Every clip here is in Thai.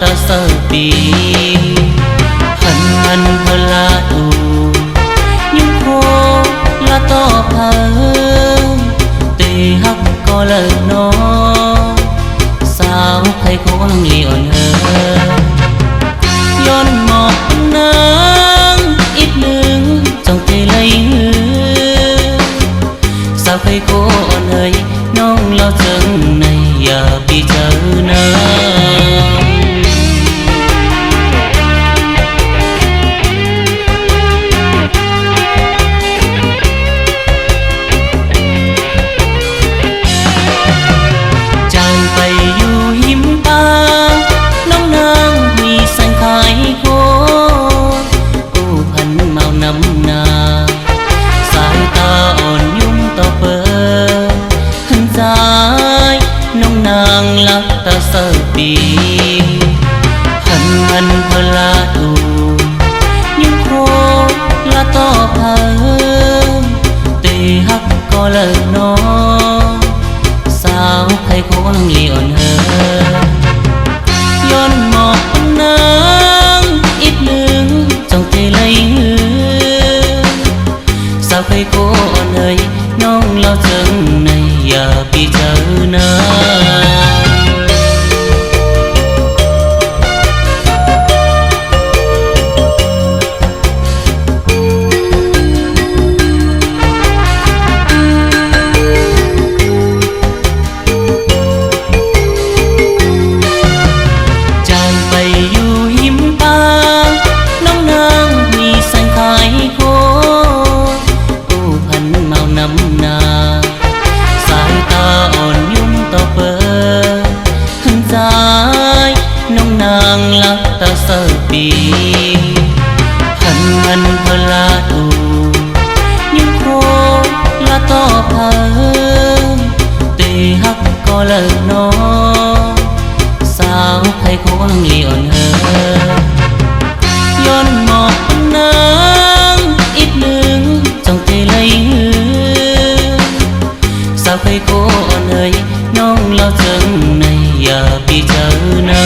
ตะเสปีหันมันพลาตูยุ่งโคละต่อเพิ่มเตฮักก็เลิกน้อสาวใครก็ลังลีอ่อนเอิย้อนหมอกนางอีกหนึ่งจ้องใจไหลสาวใครก็อ่อนเอิน้องเราเจิงในอย่าปีเจอนะลักตะเสปีหันมันพลาตูยุ่งโคละต่อเพิ่มเตฮักก็เลิกน้อสาวใครก็ลังลีอ่อนเอิย้อนหมอกนางอีกหนึ่งจ้องใจไหลสาวใครก็อ่อนเอิน้องเราเจิงในอย่าปีเจอนะลักตะเสปีหันมันพลาตูยุ่งโคละต่อเพิ่มเตฮักก็เลิกน้อสาวใครก็ลังลีอ่อนเอิย้อนหมอกนางอีกหนึ่งจ้องใจไหลสาวใครก็อ่อนเอิน้องเราเจิงในอย่าปีเจอนะ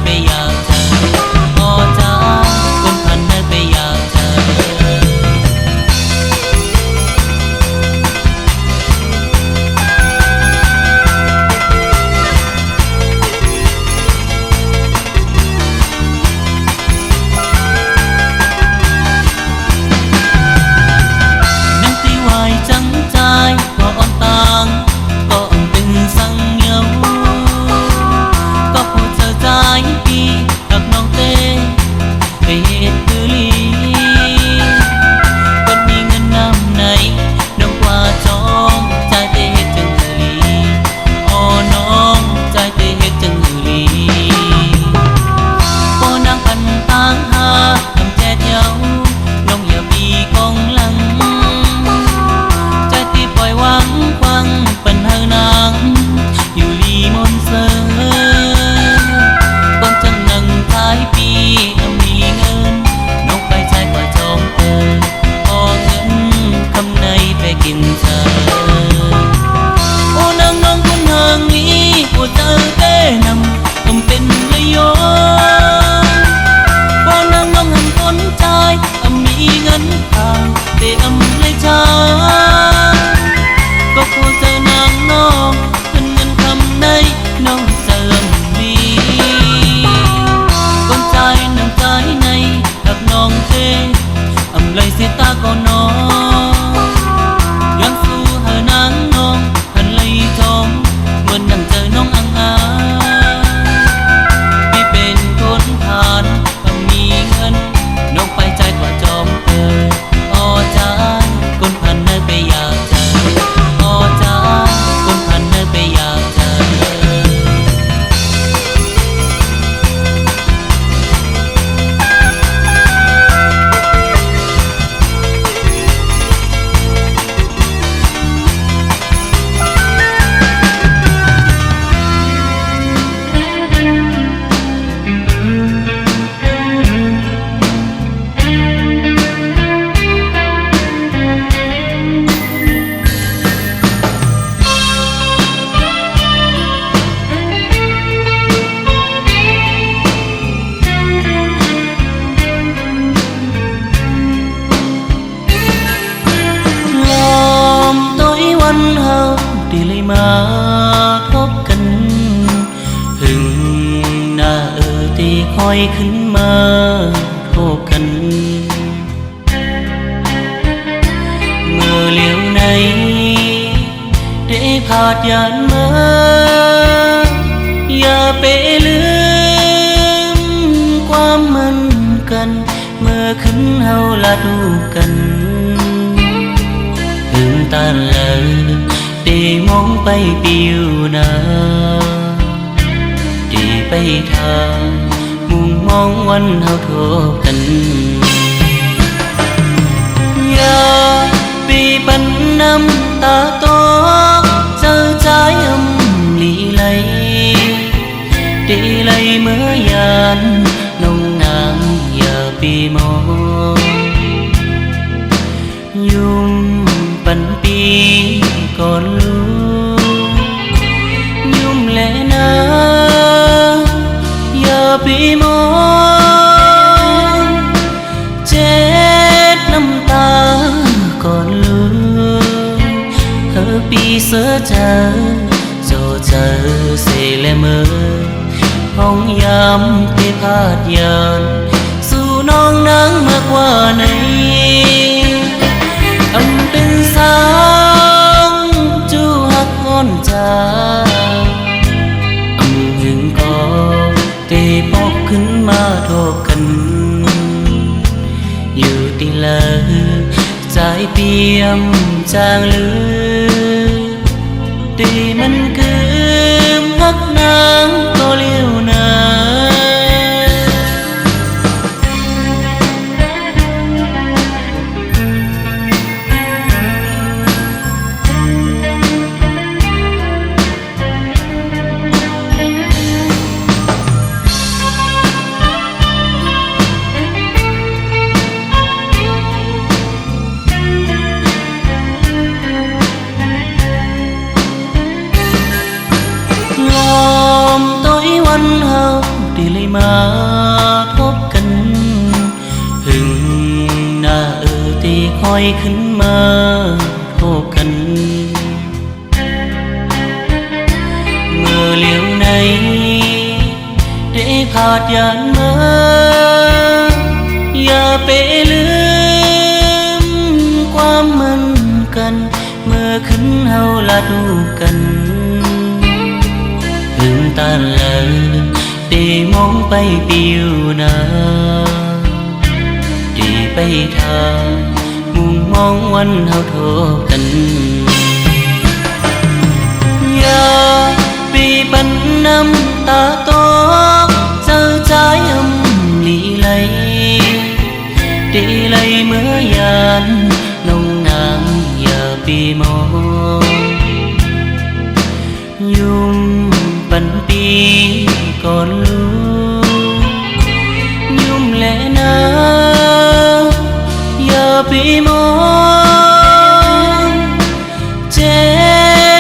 ไป โยพอนางน้องหันคนใจมีเงินทางแต่เลยจ้าก็คงเจอนางน้องเงินคำในน้องเจิมดีก้นใจน้ำใจในหักน้องเทเลยเสียตาก็น้องยังสู้หานางน้องหันเลยจอมเหมือนดังเจอน้องอังอาไม่เป็นคนทานมีเงินน้องไปใจกว่าจอมเธออ้อจ้าคนพันเนยไปอยากเจออ้อจ้าคนพันเนยไปอยากเจอที่เลยมาพบกันหึงหน้าที่คอยขึ้นมาโทบกันเมื่อเลี้ยวในได้พาดยานมาอย่าไปลืมความมันกันเมื่อขึ้นเฮาละดูกันหึงตาเลยได้มองไปปิวนาได้ไปทางมุ่งมองวันเฮาโทกัน อย่าปีปันน้ำตาโตเจอใจลีไหลได้ไหลเมื่อยานน้องนางอย่าปีมองยุ่มปันปีก่อนลูกยุ่มแลนะอย่าปีมองเจ็ดน้ำตาก่อนลูกเธอปีเสือเจอโจเจอเสเลเมอห้องยามที่พาดยานสู่น้องนางมากกว่าไหนเป็นสาวจูหักงอนจาหึงก็เตะปอกขึ้นมาโทบกันอยู่ที่เลยใจเปียมจางลือตีมันคือหักนางก็เลี้ยวนาที่เลยมาพบกันหึงหน้าที่คอยขึ้นมาโทบกันเมื่อเลี้ยวในได้พาดยานมาอย่าไปลืมความมันกันเมื่อขึ้นเฮาละดูกันหึงตาเลยได้มองไปปิวนาได้ไปทางมุ่งมองวันเฮาโทบกันอย่าปีปันน้ำตาโตเจอใจลีไหลได้ไหลเมื่อยานน้องนางอย่าปีมองยุ่มปันปีก่อนลูกยุ่มแลนะอย่าปีมองเจ็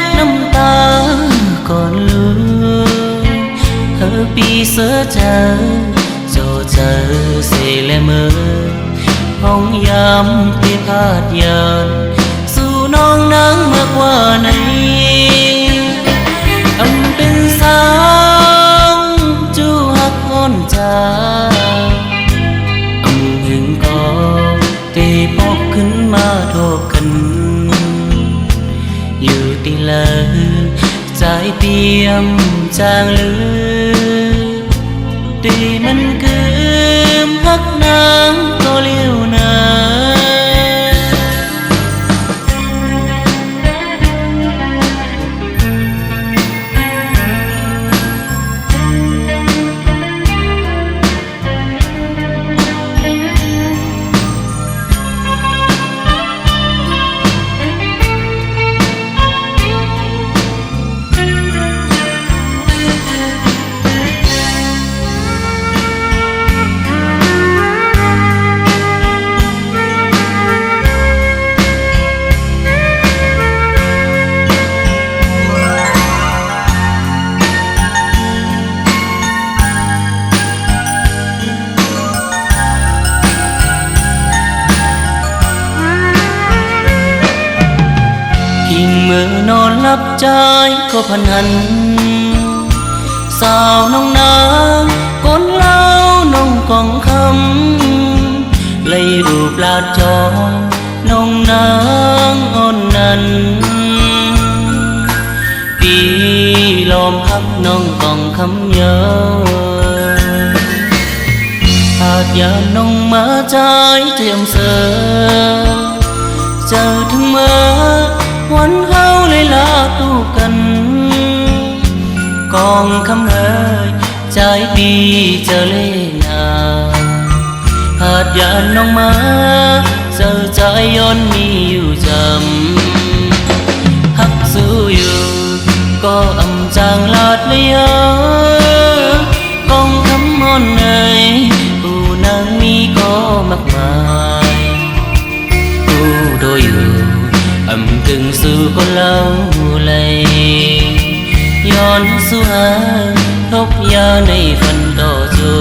ดน้ำตาก่อนลูกเธอปี sớ chờ cho chờ sẽ lẽ mơ hong yamที่พาดยานสู่น้องนางมากกว่าไหนอำเป็นสาวจูหักอ่อนจาอำหึงก็ตีปอกขึ้นมาโทบกันอยู่ตีเลยใจเตรียมจางลือตีมันเกิมพักนางก็เลี้ยวนาเมื่อนอนหลับใจก็พันหันสาวน้องนางก้นเล่าน้องกองคำเลยรูปลาดจอน้องนางอ่อนนั้นปีลมพักน้องกองคำเยอะอาจอย่าน้องมาใจเตรียมเสือเจอถึงเมื่อวันเขาเลยลาตู้กันกองคำเอ่ยใจดีเจอเล่นาหาดยานน้องมาเจอใจย้อนมีอยู่จำหักสู้อยู่ก็อำจางลาดเลยกองคำมอนเอ่ยผู้นางมีก็มากมายผู้โดยอยู่กึ่งสู่คนเล่าเลยย้อนสู่หาทบยาในฝันต่อจู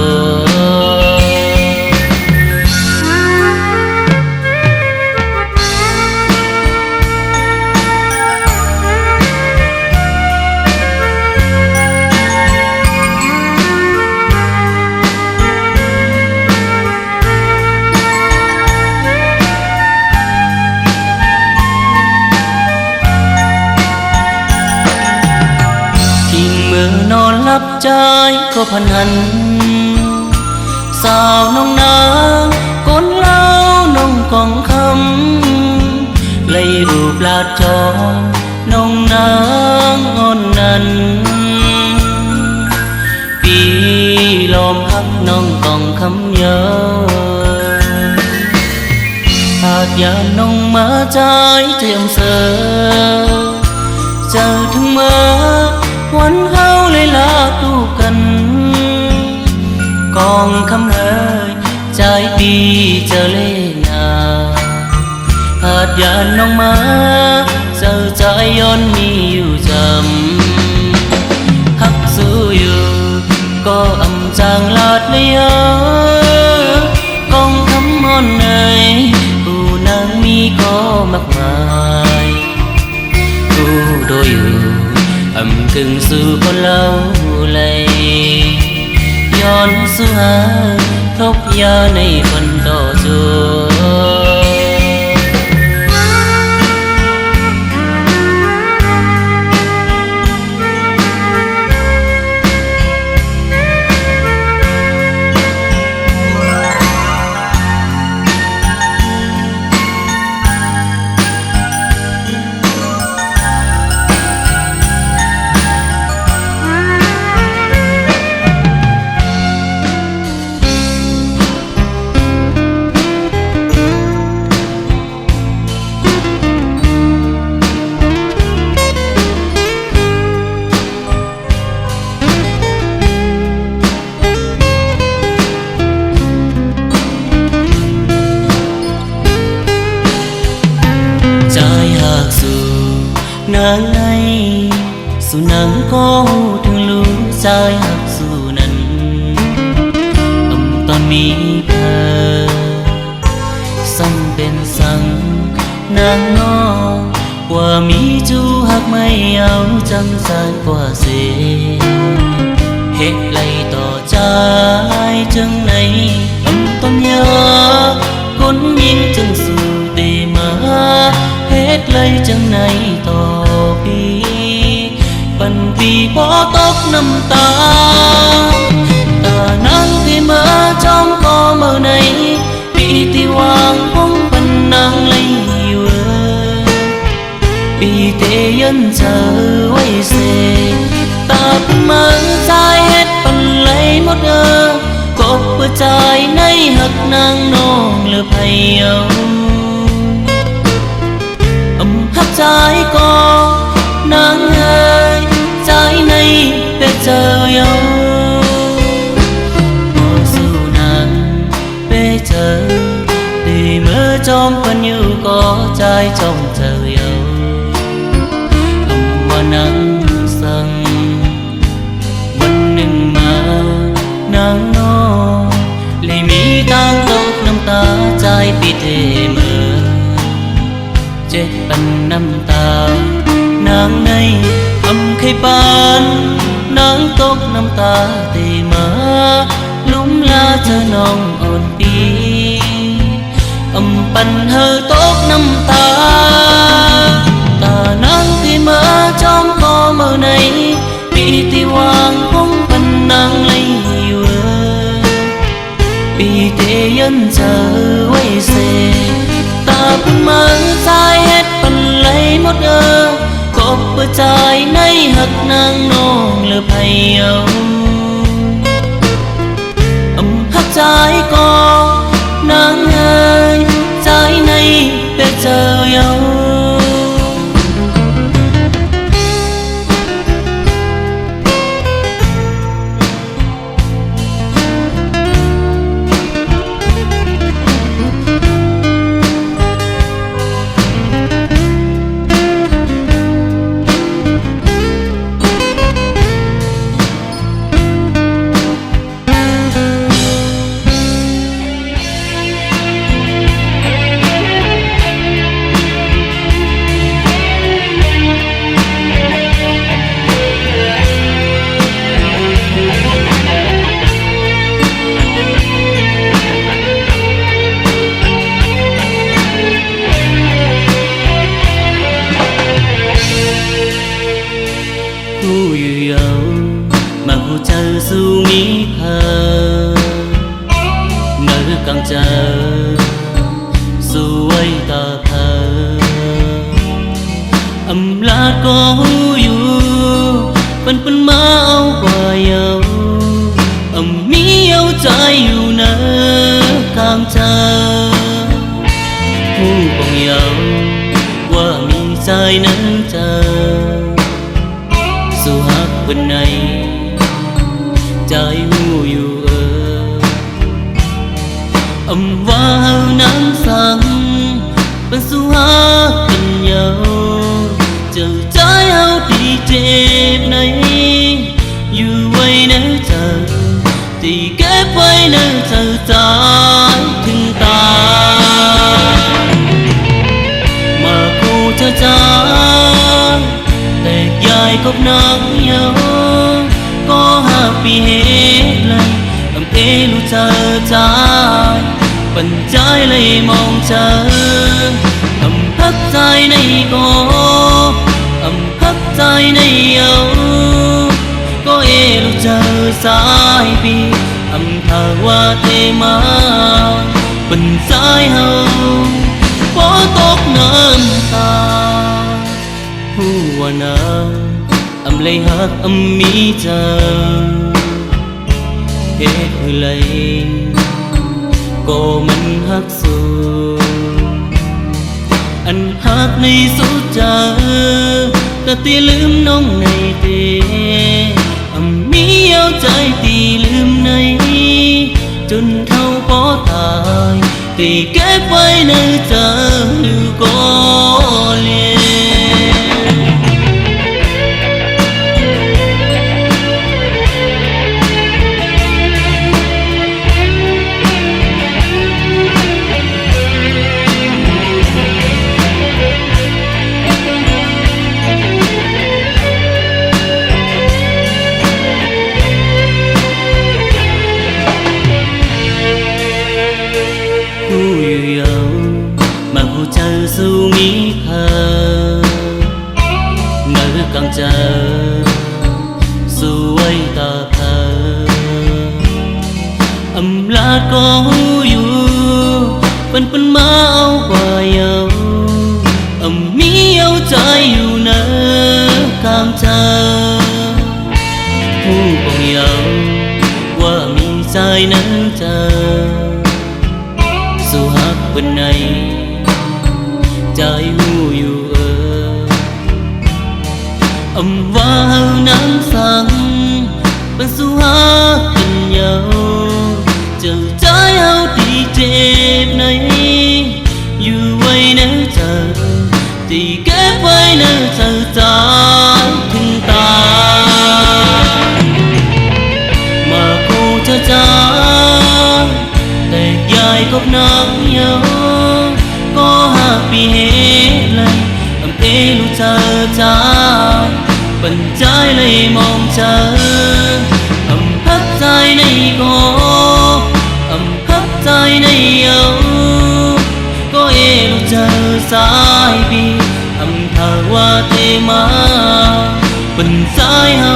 นอนหลับใจก็พันหันสาวน้องนางก้นเล่าน้องกองคำเลยรูปลาดจอน้องนางอ่อนนั้นปีลมพักน้องกองคำเยอะอาจอย่าน้องมาใจเตรียมเสือเจอถึงเมื่อวันเขาเลยลาตู้กันกองคำเอ่ยใจดีเจอเล่นาหาดยานน้องมาเจอใจย้อนมีอยู่จำหักสู้อยู่ก็อำจางลาดเลยกองคำมอนเอ่ยผู้นางมีก็มากมายผู้โดยอยู่กึ่งสู่คนเล่าเลยย้อนสู่หาทบยาในฝันต่อจู nàng này dù nắng có thương lưu trái hạt dù nần มีเธอสังเป็นสังนางน้องกว่ามีจูหักไม่เอาจังสานกว่าเสเหตุไหลต่อใจจังไหนต้นยาคนยิงจึงสู่เตมาเหตุไหลจังไหนต่อปีปันปีพอตกน้ำตาตานางที่มาจอมก็เมื่อไหนปีที่วางคงปันนางไหลอยู่ปีเตยันเจอไว้เสตาเป็นเมืองใจเฮ็ดปันไหลหมดกบเพื่อใจในหักนางน้องเหลือไผเอาหักใจก็นางเอ๋ยใจในแต่เจอเยาพอสู้นางไปเจอดีเมื่อจอมปันอยู่ก็ใจจอมเจอเยาว่านังสั่งวันหนึ่งมานางน้องเลยมีทางตกน้ำตาใจปีเทเมื่อเจ็ดปันน้ำตานางในไข่ปานนางตกน้ำตาเตมาลุ่มลาเธอน้องอ่อนปีปันเธอตกน้ำตาตานางที่มาจอมก็เมื่อไหนปีที่วางคงปันนางไหลอยู่ปีเตยันเจอไว้เสตาพุ่งมาใจเฮ็ดปันไหลหมดกบเพื่อใจในหักนางน้องเหลือไผเอาหักใจก็นางเอ๋ยใจในแต่เจอเยาmà cô chờ su nghĩ thơ nơi càng chờ su ấy ta thơ lá có yu phân máu qua yêu mi yêu trái yu nơ càng chờ hu còn yêu qua mi trái nơ chờ dù hát bên này trái hu yu và nắng sáng bên su hát bên nhau chờ trái áo đi trên này yu quay nơi chờ thì kép quay nơi chờ trái thương ta mà cô chờ trái để dài cốc nắng nhau có happy hết lần ê lu chờ trái phần trái lấy mong chờ hấp trái này hấp trái này yêu có ê lu chờ trái bi thở qua thế mà phần trái hầu có tốt nâng ta hu wa na lấy hát mi chờ hết lấy cô mình hát su anh hát này suốt chờ ta tiaลืม nông này tia mi yêu trái tiaลืม này chôn thâu có tài thì kép với nơi chờ lưu có liền ก็อยู่เป็นมาเอากว่าเยามีเอาใจอยู่นะข้างเธอผู้คงเยาว่ามีใจนั้นเธอสู้หักเป็นในใจหูอยู่ว่าเฮานั้นสั่งเป็นสู้หักเป็นเยาเจ้าใจเฮาที่เจ็บในอยู่ไว้ในเธอที่เก็บไว้ในเธอจนถึงตายมาคู่เธอจ้าแต่ยายกบนักเยาก็หักปีเหตุเลยเอลูเธอจ้าปัญใจเลยมองเธอพักใจในก็พักใจในเยาก็เอลูเธอสายปีเธอว่าเทมาปัญใจเฮา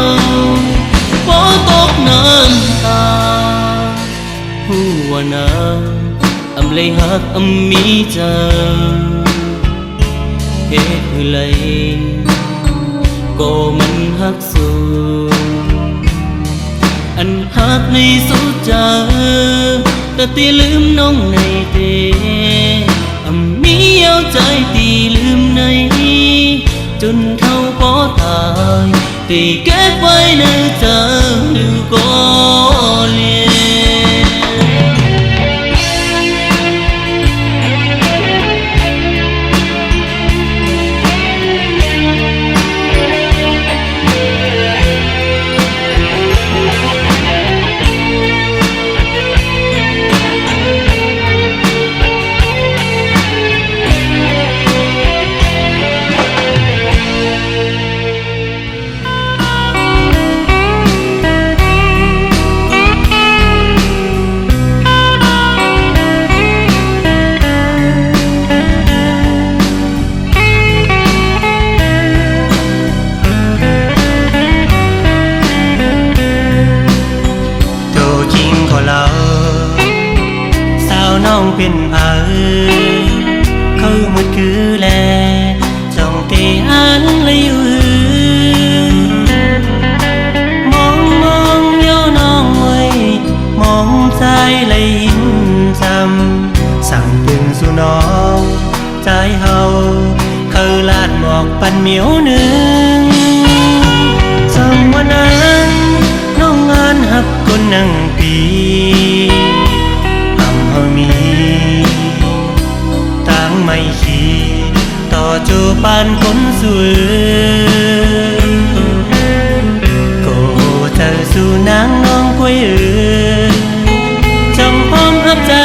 ฝนตกน้ำตาหัวน้ำเลยหักมีเธอเหตุคือไรก็มันหักสูอันหักในสุดใจแต่ตีลืมน้องในเตมีเอาใจตีลืมในจนเท่าก็ตายตีเก็บไว้ในใจดูก็เลียน้องเป็นเผาเขาหมดคือแลจ้องเตอันเลยอยู่มองเย้าน้องไว้มองใจเลยหินจำสั่งเป็นสู่น้องใจเฮาเขาลาดหมอกปันเหมียวหนึ่งจำวันนั้นน้องงานหักคนนั่งปีมีตั้งไม่ขี้ต่อจูปานคนสวยก็เธอสู่นางน้องกวยจงพร้อมรับใจ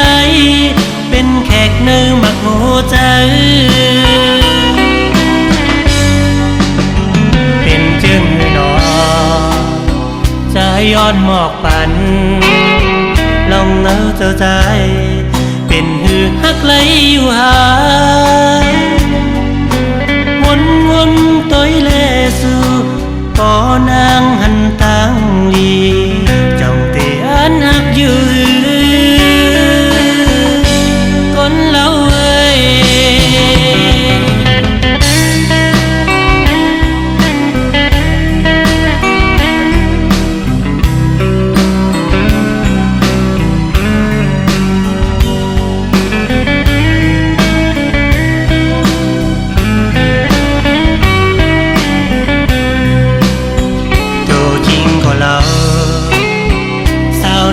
เป็นแขกเนื้อมักโหใจเป็นเจื้องหนอใจย้อนหมอกปันลองเงาเจ้าใจเป็นหือหักไหลอยู่หาวนต้อยเลสู่ก่อนางหันตั้งลีจ้องเตอันหักอยู่คนเล่าเอ้ย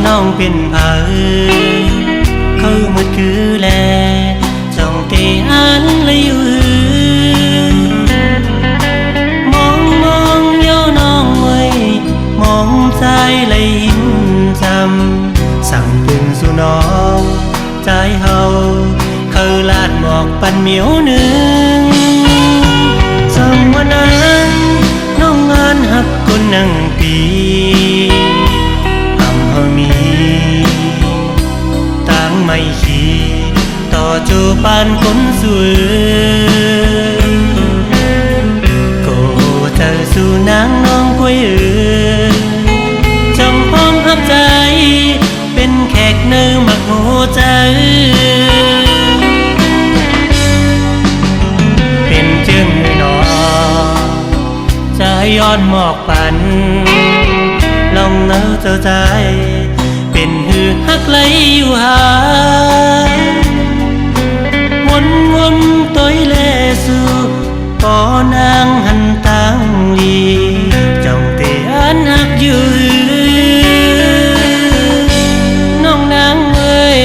น้องเป็นเผาเขาหมดคือแลจ้องเตอันเลยอยู่มองเย้าน้องไว้มองใจเลยหินจำสั่งเป็นสู่น้องใจเฮาเขาลาดหมอกปันเหมียวหนึ่งจำวันนั้นน้องงานหักคนนั่งปีมีตั้งไม่ขี้ต่อจูปานคนสวยก็เธอสู่นางน้องกวยจงพร้อมรับใจเป็นแขกเนื้อมักโห ใจเป็นจึงหนอจะย้อนหมอกปันลองเนื้อเจ้าใจเป็นหือฮักไหลอยู่หาวนต้อยแลสู่ก่อนางหันตังลีจ้องแต่อันฮักอยู่น้องนางเอ้ย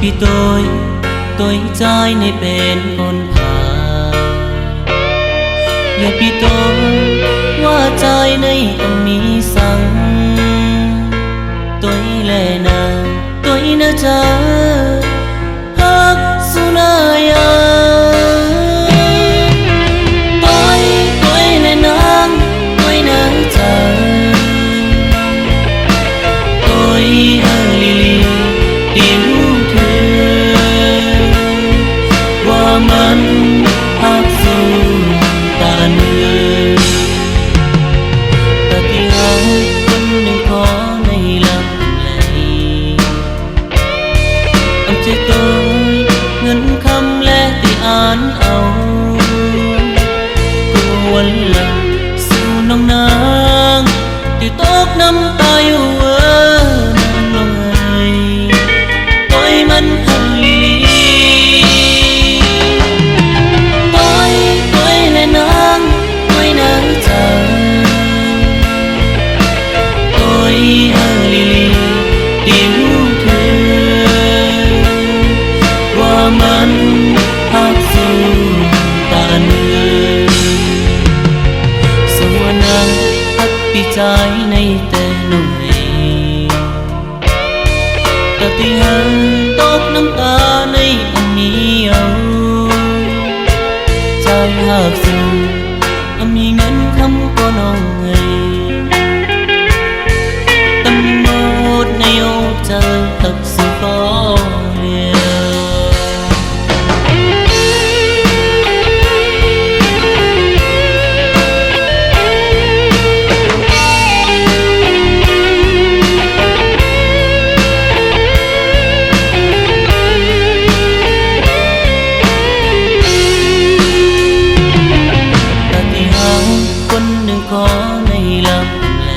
พี่ตัวใจในเป็นคนพาอย่าพี่ตัวว่าใจในอันมีสังตัวแลนาตัวนะเจอฮักสุนายาตัวแลนางตัวนะเจอตัวลิลีติวมันฮักสู่ตาเนื้อปฏิหารคนหนึ่งขอในลำไหลเอาใจตัวเงินคำและที่อ่านเอากูวันละสู่น้องนางที่ตกน้ำตาอยู่นางลงให้ต้อยมันหันลีมันฮักสู่ตาเนื้อสวนังฮักปีใจในแต่หน่อยตาที่หันตกน้ำตาในอันนี้เอาใจฮักสู่มีเงินคำก็น้องไงตำรวจในโอใจทักสู่ก็เรียขอในลำไหล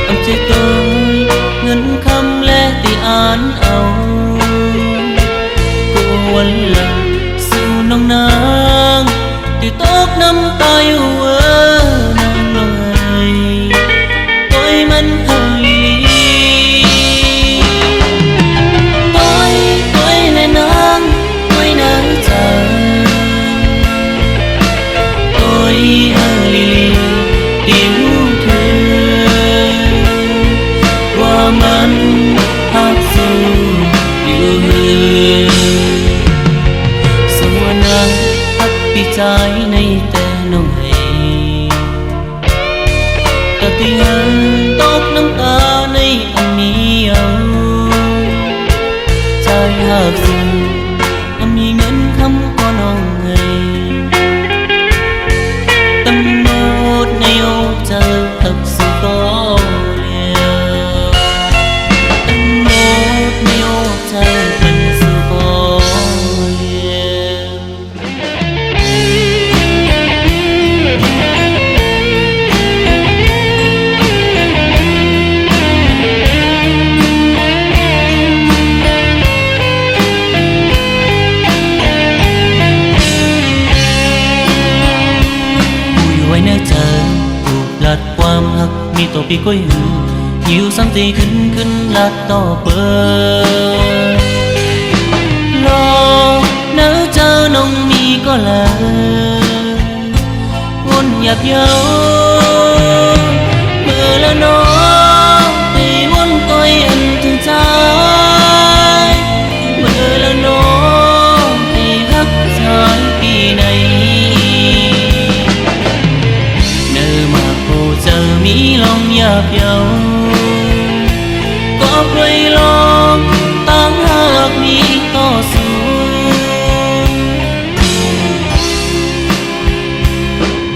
เอาใจตัวเงินคำและที่อ่านเอากูวันละสู่น้องนางที่ตกน้ำตาอยู่นางลงให้ต้อยมันหันลีต้อยและนางต้อยนางใจลิลีติวเธอว่ามันฮักสู่อยู่สวนังฮักปีใจในแต่หน่อยตาที่หันตกน้ำตาในอันนี้เอาใจฮักสู่มีเงินคำก็น้องไงตำรวจในโอใจทักสู่ก็เรียตำรวจในโอใจทักสู่ก็เรีย tổ bị quấy hư nhiều sáng tì khinh là to bơ lo nếu chờ nông mi có là hôn nhạt dấu mưa là nó thì muốn tôi anh thương trái mưa là nó thì hắc trái kỳ này nơi mà cô chờ mi lòng nhạt dấu có quay lo tăng hạc mi to xuống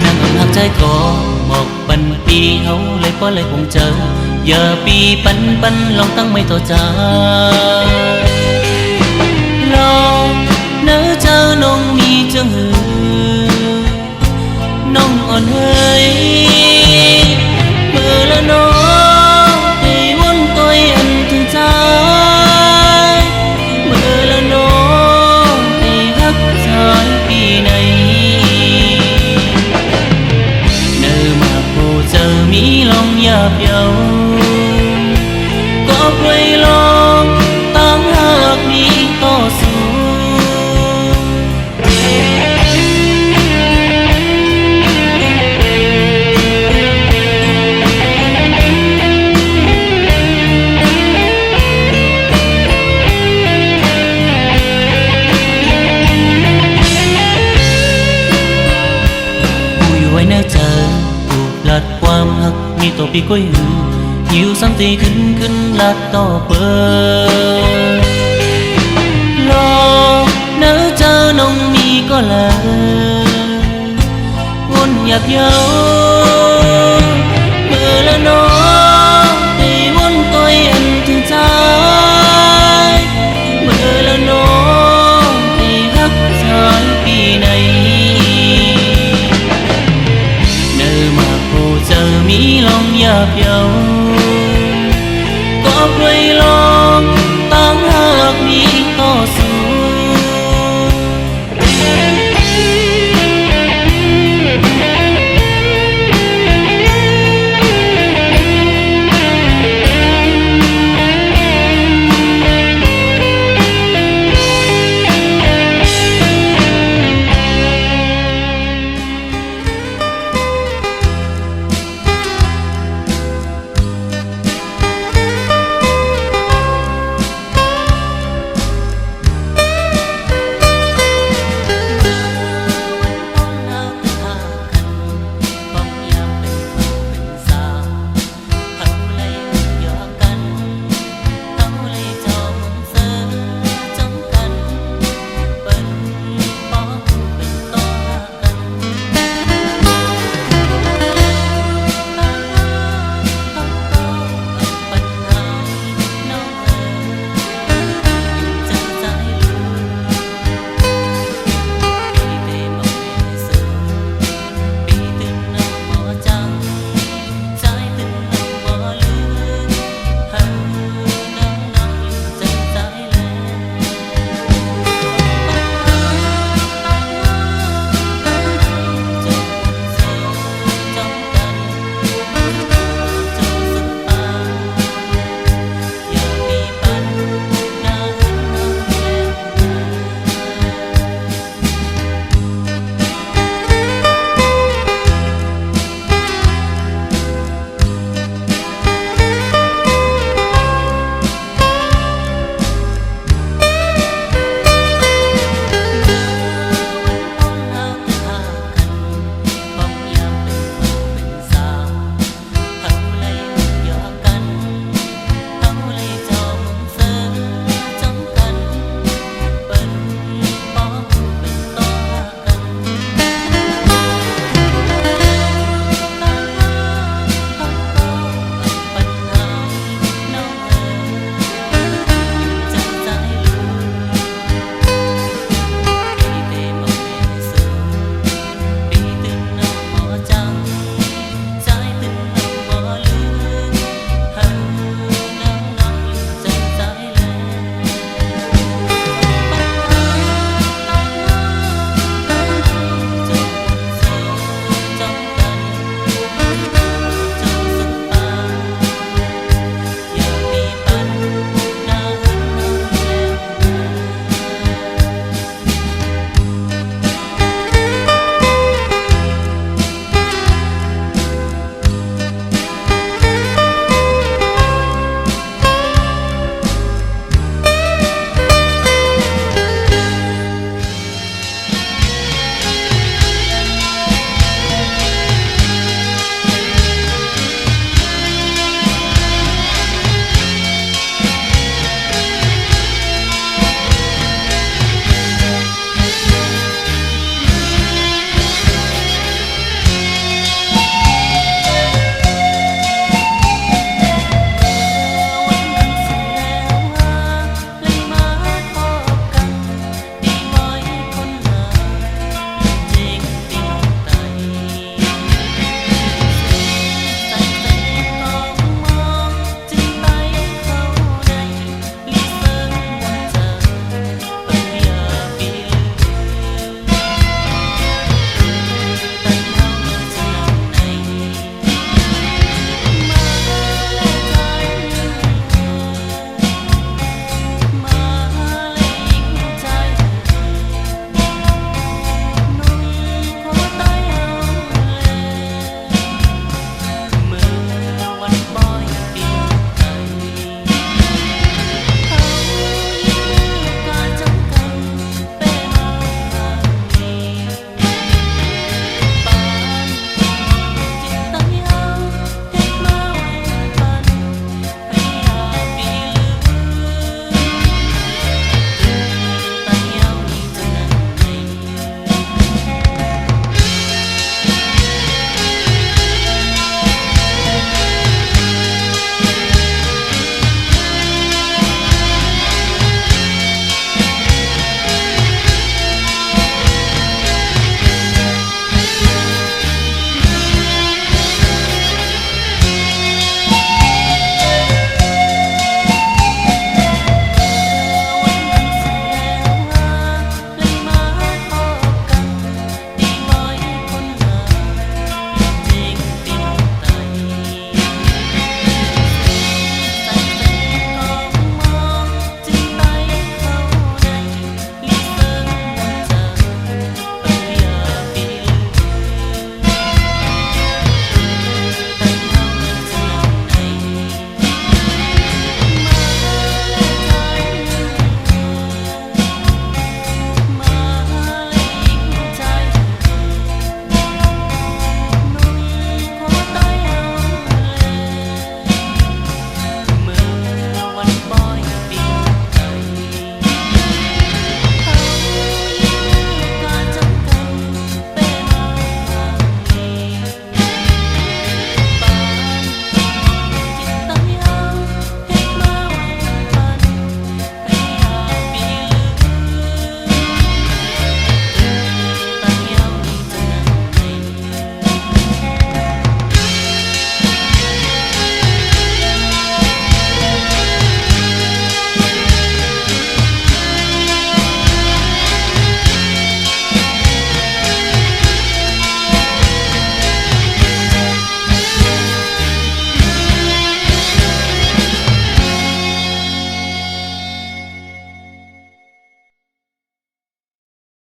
nàng ấm hạc trái có một bần pi hấu lấy có lấy cùng chờ giờ pi bắn lòng tăng mây to cha lo nếu chờ nông mi chân hư nông on hơi mưa là nó thì muốn tôi anh thương trái mưa là nó thì hắc trái kỳ này nơi mà cô chờ mi lòng nhạt dấu có quay lo tăng hạc mi to xuống vui nếu chờ cuộc lậtความหักมีตัวปีก้อยหือหิวซ้ำตีขึ้นลัดต่อเปิดรอnếu chờ nông mi có là hôn nhạt dấu mưa là nó thì muốn tôi anh thương trái mưa là nó thì hắc trái kỳ này nơi mà cô chờ mi lòng nhạt dấu có quay lo